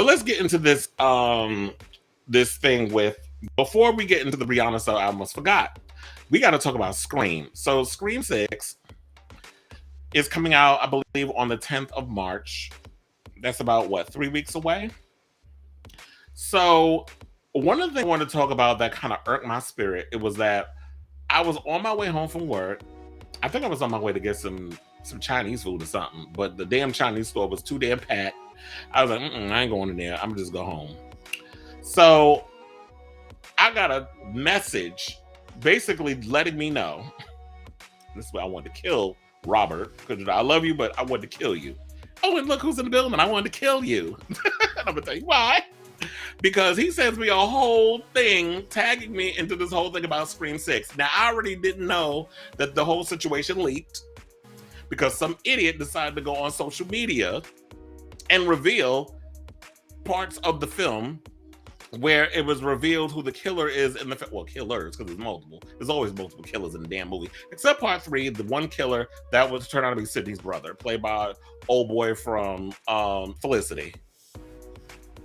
let's get into this thing with before we get into the Rihanna stuff. I almost forgot. We got to talk about Scream. So Scream 6 is coming out, I believe, on the 10th of March. That's about what, 3 weeks away. So one of the things I wanted to talk about that kind of irked my spirit, it was that I was on my way home from work. I think I was on my way to get some Chinese food or something, but the damn Chinese store was too damn packed. I was like, I ain't going in there. I'm just go home. So I got a message basically letting me know this is why I wanted to kill Robert, because I love you, but I wanted to kill you. Oh, and look who's in the building. I wanted to kill you. I'm gonna tell you why. Because he sends me a whole thing tagging me into this whole thing about Scream 6. Now, I already didn't know that the whole situation leaked because some idiot decided to go on social media and reveal parts of the film where it was revealed who the killer is in the film. Well, killers, because there's multiple. There's always multiple killers in the damn movie. Except part 3, the one killer that was turned out to be Sydney's brother, played by old boy from Felicity.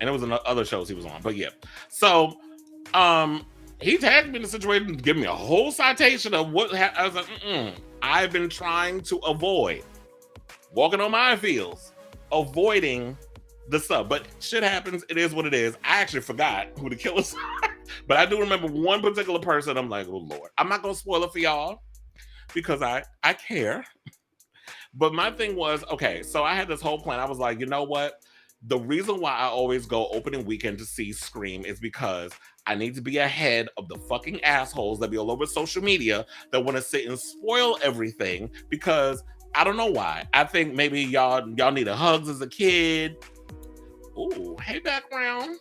And it was in other shows he was on. But yeah. So he tagged me in the situation, give me a whole citation of what I was like, I've been trying to avoid walking on minefields, avoiding the stuff. But shit happens. It is what it is. I actually forgot who the killers are. But I do remember one particular person. I'm like, oh Lord. I'm not gonna spoil it for y'all because I care. But my thing was, okay, so I had this whole plan. I was like, you know what? The reason why I always go opening weekend to see Scream is because I need to be ahead of the fucking assholes that be all over social media that want to sit and spoil everything, because I don't know why. I think maybe y'all needed hugs as a kid. Ooh, hey background.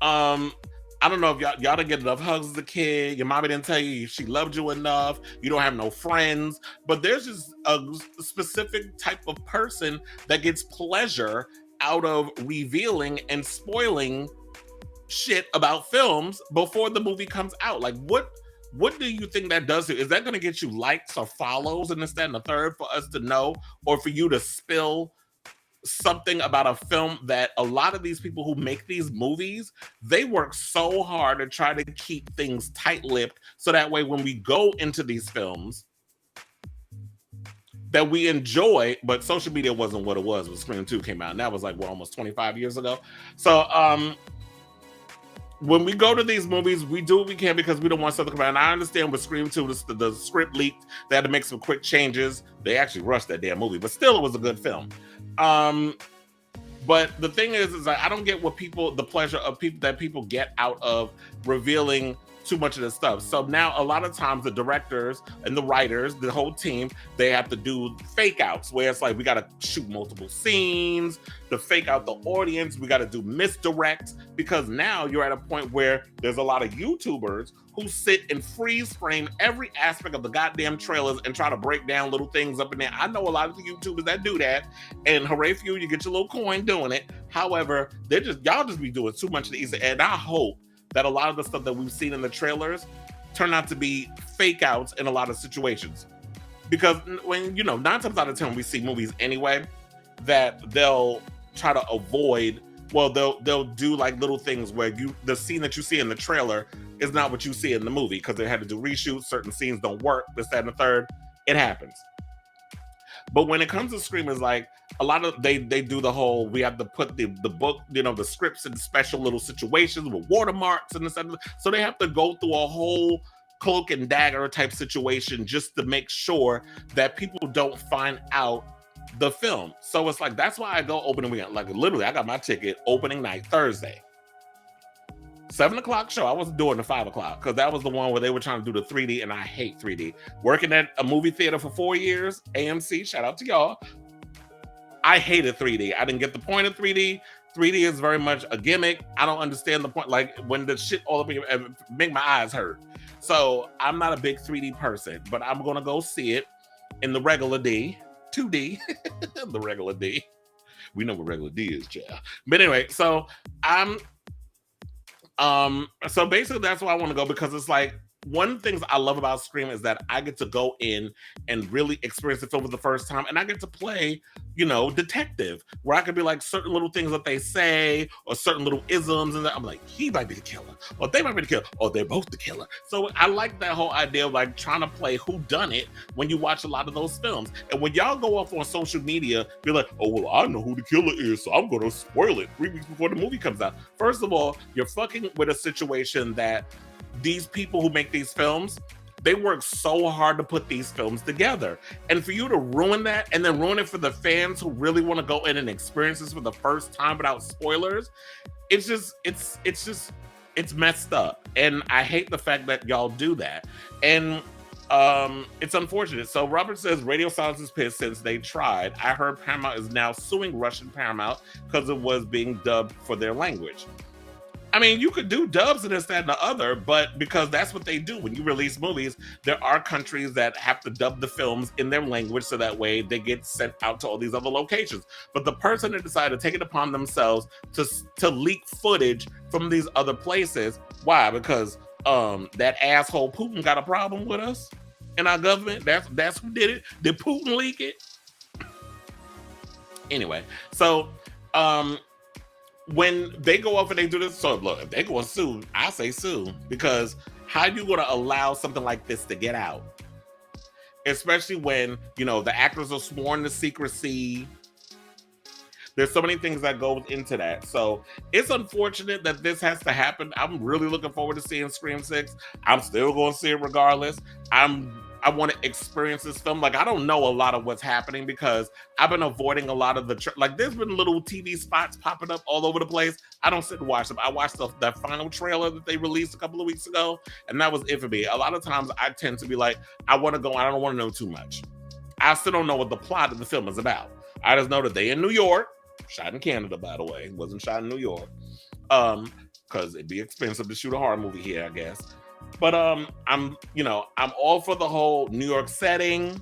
I don't know if y'all didn't get enough hugs as a kid. Your mommy didn't tell you she loved you enough. You don't have no friends. But there's just a specific type of person that gets pleasure out of revealing and spoiling shit about films before the movie comes out. Like, what do you think that does to you? Is that going to get you likes or follows and this, that, and the third for us to know, or for you to spill something about a film that a lot of these people who make these movies, they work so hard to try to keep things tight-lipped so that way when we go into these films that we enjoy. But social media wasn't what it was when Scream 2 came out, and that was like, what, almost 25 years ago. So when we go to these movies, we do what we can because we don't want something to come out. And I understand with Scream 2, the script leaked. They had to make some quick changes. They actually rushed that damn movie, but still, it was a good film. But the thing is like, I don't get what the pleasure of people get out of revealing too much of this stuff. So now a lot of times the directors and the writers, the whole team, they have to do fake outs where it's like, we got to shoot multiple scenes to fake out the audience. We got to do misdirects, because now you're at a point where there's a lot of YouTubers who sit and freeze frame every aspect of the goddamn trailers and try to break down little things up in there. I know a lot of the YouTubers that do that, and hooray for you get your little coin doing it. However, y'all just be doing too much of the Easter egg. And I hope that a lot of the stuff that we've seen in the trailers turn out to be fake outs in a lot of situations. Because when, 9 times out of 10, we see movies anyway, that they'll try to avoid, well, they'll do like little things where the scene that you see in the trailer is not what you see in the movie because they had to do reshoots, certain scenes don't work, this, that, and the third. It happens. But when it comes to Scream, it's like a lot of they do the whole, we have to put the book, the scripts in special little situations with watermarks and this, so they have to go through a whole cloak and dagger type situation just to make sure that people don't find out the film. So it's like, that's why I go opening weekend. Like literally, I got my ticket opening night Thursday. 7:00 show. I wasn't doing the 5:00 because that was the one where they were trying to do the 3D, and I hate 3D. Working at a movie theater for 4 years, AMC, shout out to y'all. I hated 3D. I didn't get the point of 3D. 3D is very much a gimmick. I don't understand the point. Like when the shit all up in your, make my eyes hurt. So I'm not a big 3D person, but I'm gonna go see it in the regular D, 2D, the regular D. We know what regular D is, child. But anyway, so so basically that's why I want to go, because it's like one of the things I love about Scream is that I get to go in and really experience the film for the first time, and I get to play, detective, where I could be like certain little things that they say or certain little isms, and I'm like, he might be the killer, or they might be the killer, or they're both the killer. So I like that whole idea of like trying to play who done it when you watch a lot of those films. And when y'all go off on social media, be like, oh well, I know who the killer is, so I'm gonna spoil it 3 weeks before the movie comes out. First of all, you're fucking with a situation that these people who make these films, they work so hard to put these films together. And for you to ruin that and then ruin it for the fans who really want to go in and experience this for the first time without spoilers, it's messed up. And I hate the fact that y'all do that. And it's unfortunate. So Robert says radio silence is pissed since they tried. I heard Paramount is now suing Russian Paramount because it was being dubbed for their language. I mean, you could do dubs and this, that, and the other, but because that's what they do. When you release movies, there are countries that have to dub the films in their language so that way they get sent out to all these other locations. But the person that decided to take it upon themselves to leak footage from these other places, why? Because that asshole Putin got a problem with us and our government. That's who did it. Did Putin leak it? Anyway, so when they go off and they do this, so look, if they go and sue, I say sue, because how you going to allow something like this to get out? Especially when, the actors are sworn to secrecy. There's so many things that go into that. So it's unfortunate that this has to happen. I'm really looking forward to seeing Scream 6. I'm still going to see it regardless. I want to experience this film. Like, I don't know a lot of what's happening because I've been avoiding a lot of there's been little TV spots popping up all over the place. I don't sit and watch them. I watched that final trailer that they released a couple of weeks ago, and that was it for me. A lot of times I tend to be like, I want to go, I don't want to know too much. I still don't know what the plot of the film is about. I just know that they in New York, shot in Canada, by the way. It wasn't shot in New York. Because it'd be expensive to shoot a horror movie here, I guess. But I'm all for the whole New York setting.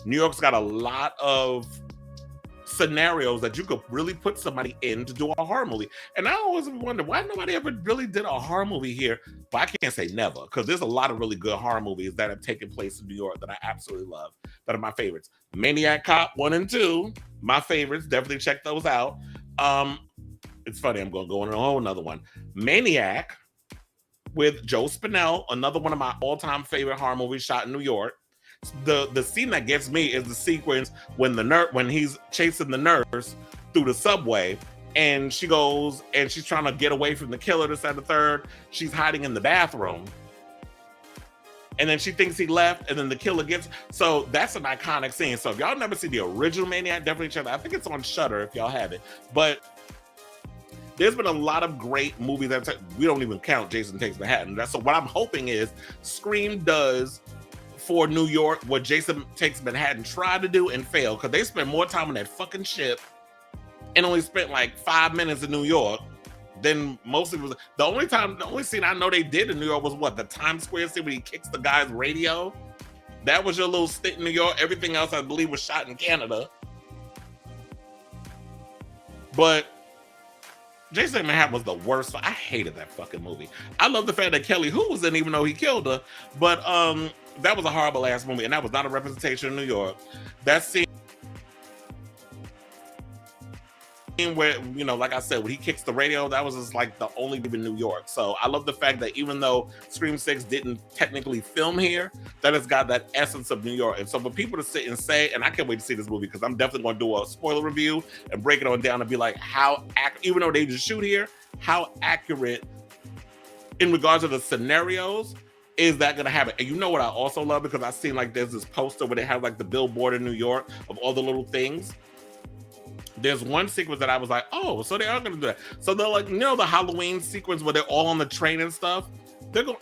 New York's got a lot of scenarios that you could really put somebody in to do a horror movie. And I always wonder why nobody ever really did a horror movie here. But I can't say never, because there's a lot of really good horror movies that have taken place in New York that I absolutely love, that are my favorites. Maniac Cop 1 and 2, my favorites. Definitely check those out. It's funny, I'm going to go on a whole another one. Maniac with Joe Spinell, another one of my all-time favorite horror movies shot in New York. The scene that gets me is the sequence when he's chasing the nurse through the subway, and she goes and she's trying to get away from the killer, this and the third. She's hiding in the bathroom, and then she thinks he left, and then the killer gets. So that's an iconic scene. So if y'all never see the original Maniac, definitely check it out. I think it's on Shudder if y'all have it. But there's been a lot of great movies that we don't even count Jason Takes Manhattan. So what I'm hoping is Scream does for New York what Jason Takes Manhattan tried to do and failed, because they spent more time on that fucking ship and only spent like 5 minutes in New York than most of it. The only scene I know they did in New York was what, the Times Square scene when he kicks the guy's radio. That was your little stint in New York. Everything else I believe was shot in Canada. But Jason Manhattan was the worst. I hated that fucking movie. I love the fact that Kelly Hu was in, even though he killed her. But that was a horrible ass movie, and that was not a representation of New York. That scene where, like I said, when he kicks the radio, that was just like the only in New York. So I love the fact that even though Scream 6 didn't technically film here, that it's got that essence of New York. And so for people to sit and say, and I can't wait to see this movie, because I'm definitely going to do a spoiler review and break it on down and be like, even though they just shoot here, how accurate in regards to the scenarios is that going to happen? And you know what I also love, because I've seen like there's this poster where they have like the billboard in New York of all the little things. There's one sequence that I was like, oh, so they are going to do that. So they're like, the Halloween sequence where they're all on the train and stuff.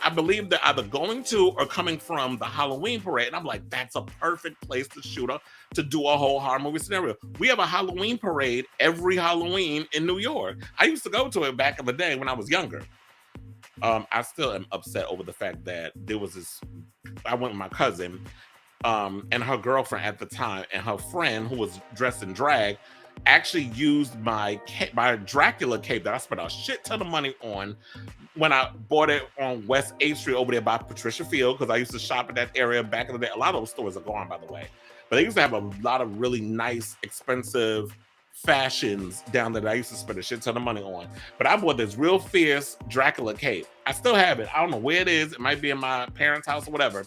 I believe they're either going to or coming from the Halloween parade. And I'm like, that's a perfect place to do a whole horror movie scenario. We have a Halloween parade every Halloween in New York. I used to go to it back in the day when I was younger. I still am upset over the fact that there was this, I went with my cousin and her girlfriend at the time and her friend who was dressed in drag. actually used my Dracula cape that I spent a shit ton of money on when I bought it on West 8th Street over there by Patricia Field, because I used to shop in that area back in the day. A lot of those stores are gone, by the way. But they used to have a lot of really nice, expensive fashions down there that I used to spend a shit ton of money on. But I bought this real fierce Dracula cape. I still have it. I don't know where it is. It might be in my parents' house or whatever.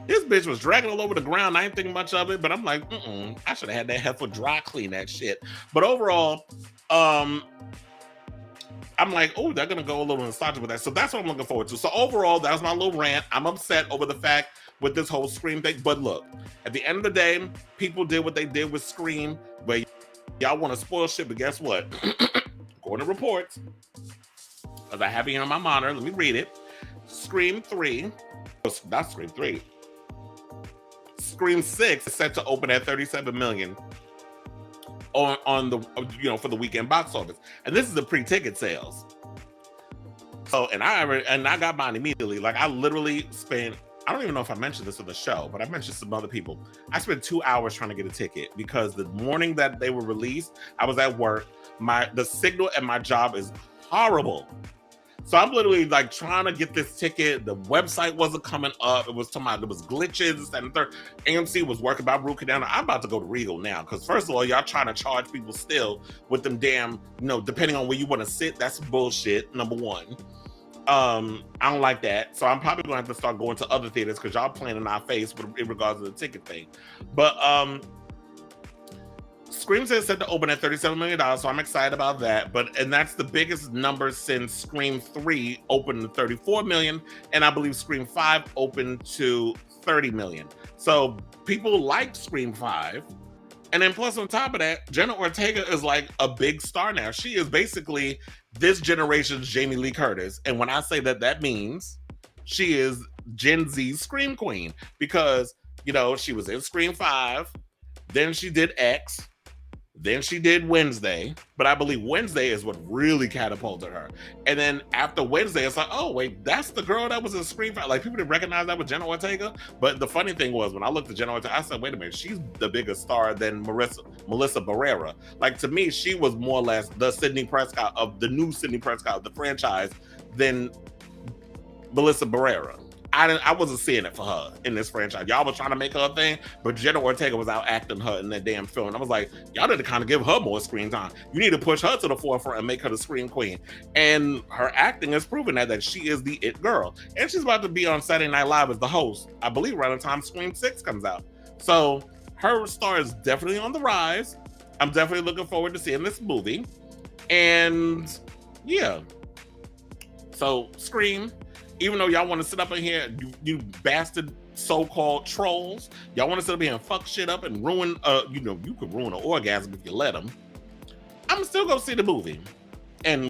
This bitch was dragging all over the ground. I ain't thinking much of it, but I'm like, I should have had that heifer dry clean that shit. But overall, I'm like, oh, they're gonna go a little nostalgic with that. So that's what I'm looking forward to. So overall, that was my little rant. I'm upset over the fact with this whole Scream thing. But look, at the end of the day, people did what they did with Scream, but y'all want to spoil shit. But guess what? According to reports, because I have it here on my monitor, let me read it. Scream 3, not Scream 3. Scream 6 is set to open at 37 million on the for the weekend box office, and this is the pre-ticket sales. So, and I got mine immediately. Like, I literally spent, I don't even know if I mentioned this on the show, but I mentioned some other people. I spent 2 hours trying to get a ticket because the morning that they were released, I was at work. The signal at my job is horrible. So I'm literally like trying to get this ticket. The website wasn't coming up. It was talking about there was glitches and third. AMC was working about root canal. I'm about to go to Regal now because first of all, y'all trying to charge people still with them damn, depending on where you want to sit. That's bullshit. Number one. I don't like that. So I'm probably gonna have to start going to other theaters because y'all playing in our face in regards to the ticket thing. But Scream is set to open at $37 million, so I'm excited about that. And that's the biggest number since Scream 3 opened to $34 million, and I believe Scream 5 opened to $30 million. So people like Scream 5. And then plus on top of that, Jenna Ortega is like a big star now. She is basically this generation's Jamie Lee Curtis. And when I say that, that means she is Gen Z's Scream Queen because, she was in Scream 5, then she did X, then she did Wednesday, but I believe Wednesday is what really catapulted her. And then after Wednesday, it's like, oh, wait, that's the girl that was in Scream 5. Like, people didn't recognize that with Jenna Ortega. But the funny thing was, when I looked at Jenna Ortega, I said, wait a minute, she's the bigger star than Melissa Barrera. Like, to me, she was more or less the new Sidney Prescott of the franchise than Melissa Barrera. I wasn't seeing it for her in this franchise. Y'all was trying to make her a thing, but Jenna Ortega was out acting her in that damn film. And I was like, y'all need to kind of give her more screen time. You need to push her to the forefront and make her the Scream Queen. And her acting has proven that she is the it girl. And she's about to be on Saturday Night Live as the host, I believe, around the time Scream 6 comes out. So her star is definitely on the rise. I'm definitely looking forward to seeing this movie. And yeah. So Scream. Even though y'all want to sit up in here, you bastard so-called trolls, y'all want to sit up here and fuck shit up and ruin, you could ruin an orgasm if you let them. I'm still gonna see the movie. And